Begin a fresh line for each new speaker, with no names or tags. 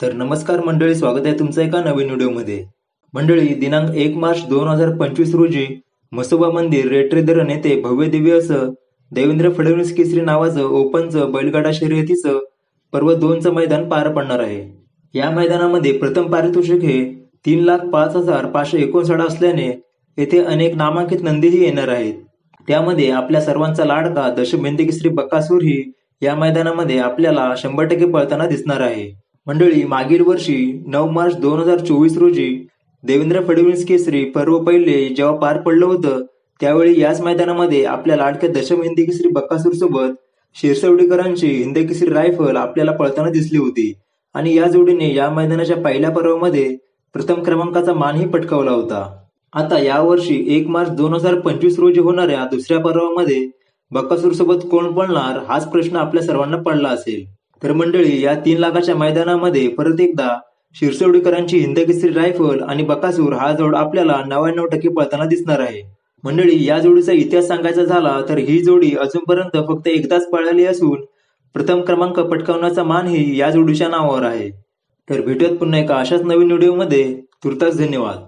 तर नमस्कार मंडळी, स्वागत आहे तुमचं एका नवीन व्हिडिओमध्ये. मंडळी, दिनांक 1 मार्च 2025 रोजी मसोबा मंदिर रेटरे धरण येथे भव्य दिव्य असं देवेंद्र फडणवीस केसरी नावाचं ओपनचं बैलगाडा शर्यतीचं पर्व 2चं मैदान पार पडणार आहे. या मैदानामध्ये प्रथम पारितोषिक हे 3,05,559 असल्याने येथे अनेक नामांकित नंदीही येणार आहेत. त्यामध्ये आपल्या सर्वांचा लाडका दशम हिंदकेसरी बकासूर ही या मैदानामध्ये आपल्याला 100% पळताना दिसणार आहे. मंडळी, मागील वर्षी 9 मार्च 2024 रोजी देवेंद्र फडणवीस केसरी पर्व पहिले जेव्हा पार पडलं होतं, त्यावेळी याच मैदानामध्ये आपल्या लाडक्या दशम हिंदकेसरी बकासूर सोबत शिरसवडीकरांची हिंदकेसरी रायफल आपल्याला पळताना दिसली होती आणि या जोडीने या मैदानाच्या पहिल्या पर्वामध्ये प्रथम क्रमांकाचा मानही पटकावला होता. आता यावर्षी 1 मार्च 2025 रोजी होणाऱ्या दुसऱ्या पर्वामध्ये बकासूर सोबत कोण पळणार हाच प्रश्न आपल्या सर्वांना पडला असेल. तर मंडळी, या 3 लाखाच्या मैदानामध्ये परत एकदा शिरसवडीकरांची हिंदकेसरी रायफल आणि बकासूर हा जोड आपल्याला 99% पळताना दिसणार आहे. मंडळी, या जोडीचा इतिहास सांगायचा झाला तर ही जोडी अजूनपर्यंत फक्त एकदाच पळाली असून प्रथम क्रमांक पटकावण्याचा मानही या जोडीच्या नावावर आहे. तर भेटूयात पुन्हा एका अशाच नवीन व्हिडिओमध्ये. तुर्तास धन्यवाद.